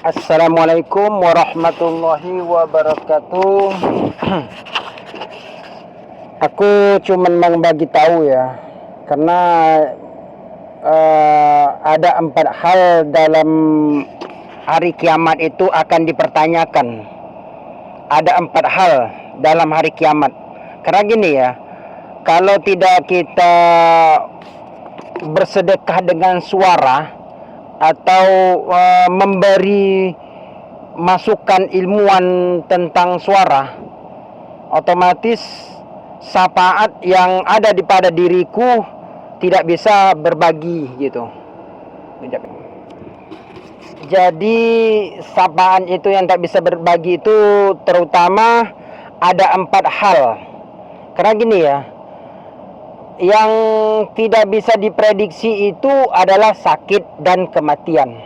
Assalamualaikum warahmatullahi wabarakatuh. Aku cuman mau bagi tahu ya, karena ada 4 hal dalam hari kiamat itu akan dipertanyakan. Ada 4 hal dalam hari kiamat. Karena gini ya, kalau tidak kita bersedekah dengan suara atau memberi masukan ilmuwan tentang suara, otomatis syafaat yang ada di pada diriku tidak bisa berbagi gitu. Jadi syafaat itu yang tak bisa berbagi itu terutama ada 4 hal. Karena gini ya, yang tidak bisa diprediksi itu adalah sakit dan kematian.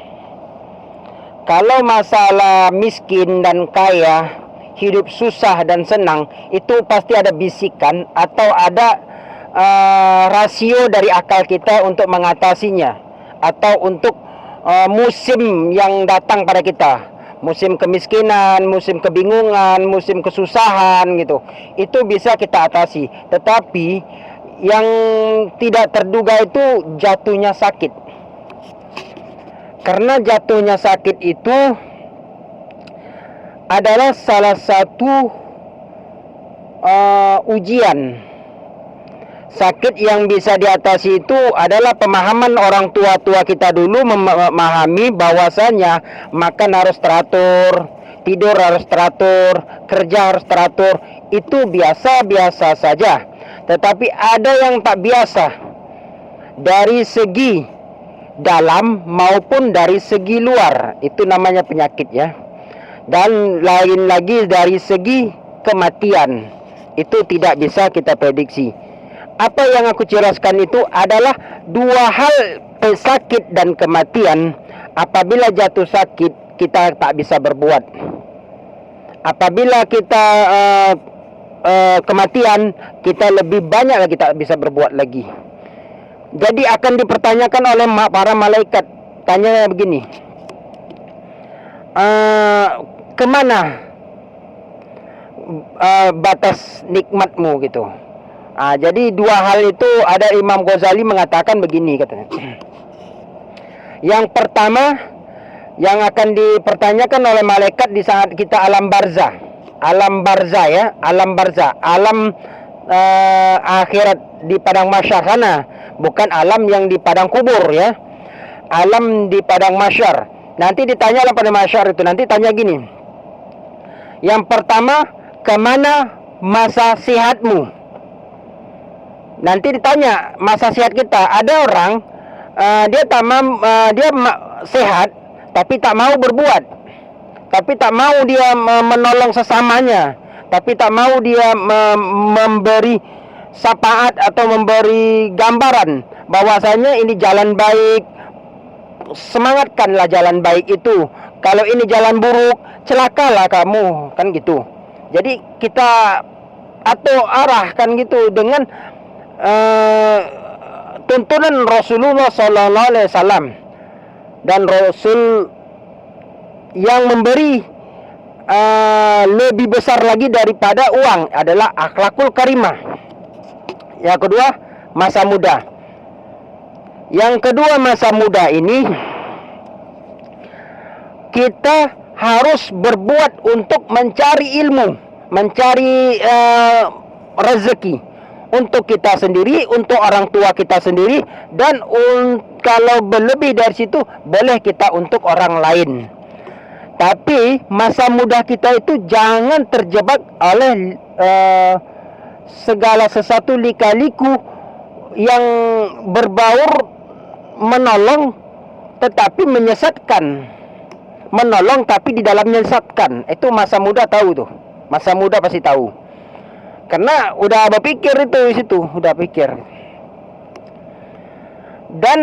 Kalau masalah miskin dan kaya, hidup susah dan senang, itu pasti ada bisikan atau ada rasio dari akal kita untuk mengatasinya, atau untuk musim yang datang pada kita. Musim kemiskinan, musim kebingungan, musim kesusahan gitu. Itu bisa kita atasi. Tetapi yang tidak terduga itu jatuhnya sakit. Karena jatuhnya sakit itu adalah salah satu ujian. Sakit yang bisa diatasi itu adalah pemahaman orang tua-tua kita dulu, memahami bahwasanya makan harus teratur, tidur harus teratur, kerja harus teratur. Itu biasa-biasa saja. Tetapi ada yang tak biasa dari segi dalam maupun dari segi luar. Itu namanya penyakit ya. Dan lain lagi dari segi kematian. Itu tidak bisa kita prediksi. Apa yang aku jelaskan itu adalah 2 hal, pesakit dan kematian. Apabila jatuh sakit, kita tak bisa berbuat. Apabila kita kematian, kita lebih banyak lagi tak bisa berbuat lagi. Jadi akan dipertanyakan oleh para malaikat. Tanya begini, kemana batas nikmatmu gitu. Jadi 2 hal itu ada. Imam Ghazali mengatakan begini katanya. Yang pertama yang akan dipertanyakan oleh malaikat di saat kita alam barzah. Alam barzah ya, alam barzah, alam akhirat di padang mahsyar sana, bukan alam yang di padang kubur ya. Alam di padang mahsyar. Nanti ditanya pada mahsyar itu, nanti tanya gini. Yang pertama, kemana masa sihatmu? Nanti ditanya masa sehat kita. Ada orang dia sehat tapi tak mau berbuat, tapi tak mau dia menolong sesamanya, tapi tak mau dia memberi syafaat atau memberi gambaran bahwasanya ini jalan baik. Semangatkanlah jalan baik itu. Kalau ini jalan buruk, celakalah kamu, kan gitu. Jadi kita atau arahkan gitu dengan tuntunan Rasulullah Sallallahu Alaihi Wasallam. Dan Rasul yang memberi lebih besar lagi daripada uang adalah akhlakul karimah. Yang kedua, masa muda. Yang kedua, masa muda ini kita harus berbuat untuk mencari ilmu, mencari rezeki untuk kita sendiri, untuk orang tua kita sendiri, dan kalau berlebih dari situ boleh kita untuk orang lain. Tapi masa muda kita itu jangan terjebak oleh segala sesuatu lika-liku yang berbaur menolong tetapi menyesatkan, menolong tapi di dalamnya menyesatkan. Itu masa muda tahu tuh, masa muda pasti tahu. Karena udah berpikir itu di situ, udah pikir. Dan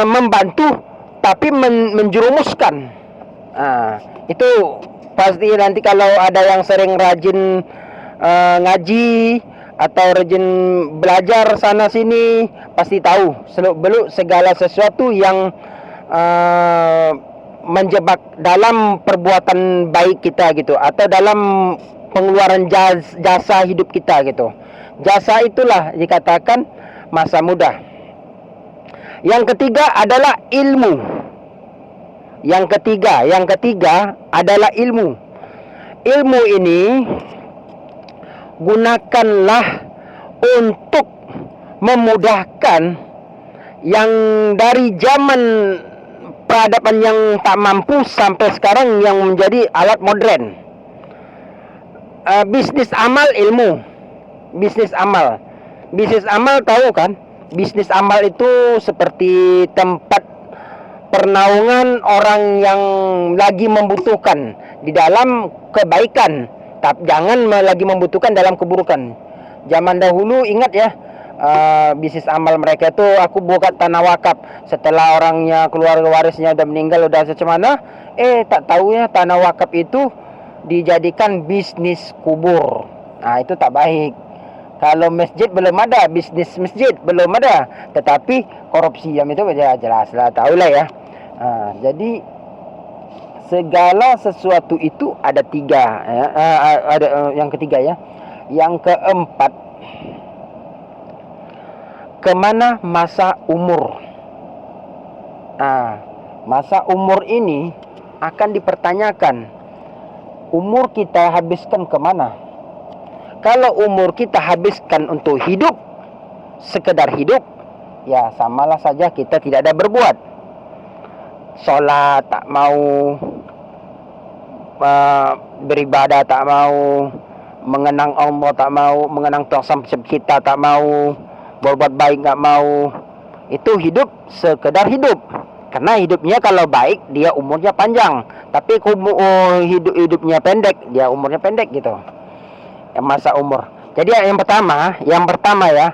membantu tapi menjerumuskan. Itu pasti nanti kalau ada yang sering rajin ngaji atau rajin belajar sana sini, pasti tahu beluk segala sesuatu yang menjebak dalam perbuatan baik kita gitu, atau dalam pengeluaran jasa hidup kita gitu. Jasa itulah dikatakan masa muda. Yang ketiga adalah ilmu. Yang ketiga adalah ilmu. Ilmu ini gunakanlah untuk memudahkan yang dari zaman peradaban yang tak mampu sampai sekarang yang menjadi alat modern. Bisnis amal ilmu. Bisnis amal tahu kan? Bisnis amal itu seperti tempat pernaungan orang yang lagi membutuhkan di dalam kebaikan, tapi jangan lagi membutuhkan dalam keburukan. Zaman dahulu ingat ya, bisnis amal mereka itu, aku buka tanah wakaf setelah orangnya, keluarga warisnya udah meninggal, udah secemana, tak tahu ya tanah wakaf itu dijadikan bisnis kubur. Nah, itu tak baik. Kalau masjid belum ada, bisnis masjid belum ada, tetapi korupsi yang itu ya jelaslah, tahulah ya. Jadi segala sesuatu itu ada tiga ya, ada yang ketiga ya. Yang keempat, kemana masa umur. Masa umur ini akan dipertanyakan, umur kita habiskan kemana? Kalau umur kita habiskan untuk hidup, sekedar hidup, ya samalah saja kita tidak ada berbuat. Sholat tak mau, beribadah tak mau, mengenang Allah tak mau, mengenang Tuhan kita tak mau, berbuat baik tak mau. Itu hidup sekedar hidup. Karena hidupnya kalau baik dia umurnya panjang, tapi hidupnya pendek, dia umurnya pendek gitu. Masa umur. Jadi yang pertama ya,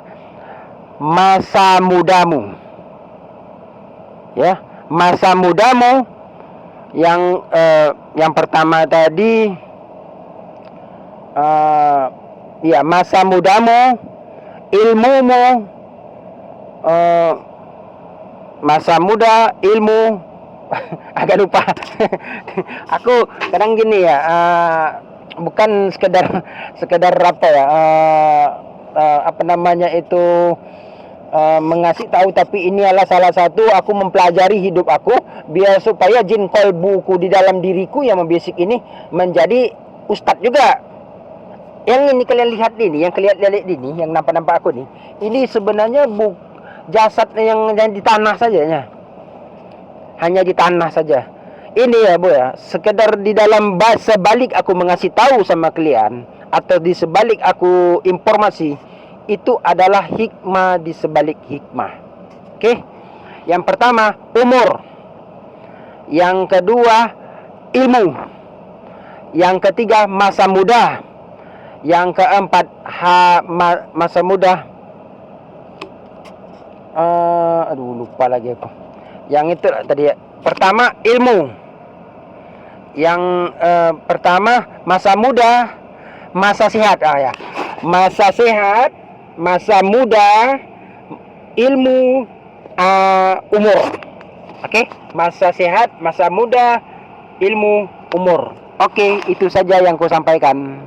masa mudamu. Ya, masa mudamu yang pertama tadi, ya masa mudamu, ilmumu, masa muda, ilmu, agak lupa. Aku kadang gini ya, bukan sekedar apa ya, apa namanya itu, mengasih tahu, tapi ini adalah salah satu aku mempelajari hidup aku biar supaya jin kolbuku di dalam diriku yang membisik ini menjadi ustadz juga. Yang ini kalian lihat ini, yang kalian lihat ini, yang nampak aku nih, ini sebenarnya jasad yang di tanah saja ya. Hanya di tanah saja. Ini ya Bu ya, sekedar di dalam sebalik aku mengasih tahu sama kalian, atau di sebalik aku informasi, itu adalah hikmah di sebalik hikmah. Oke? Yang pertama umur, yang kedua ilmu, yang ketiga masa muda, yang keempat masa muda, lupa lagi aku. Yang itu tadi ya. Pertama ilmu. Yang pertama masa muda, masa sehat. Ya. Masa sehat, masa muda, ilmu, umur. Oke? Masa sehat, masa muda, ilmu, umur. Oke, itu saja yang ku sampaikan.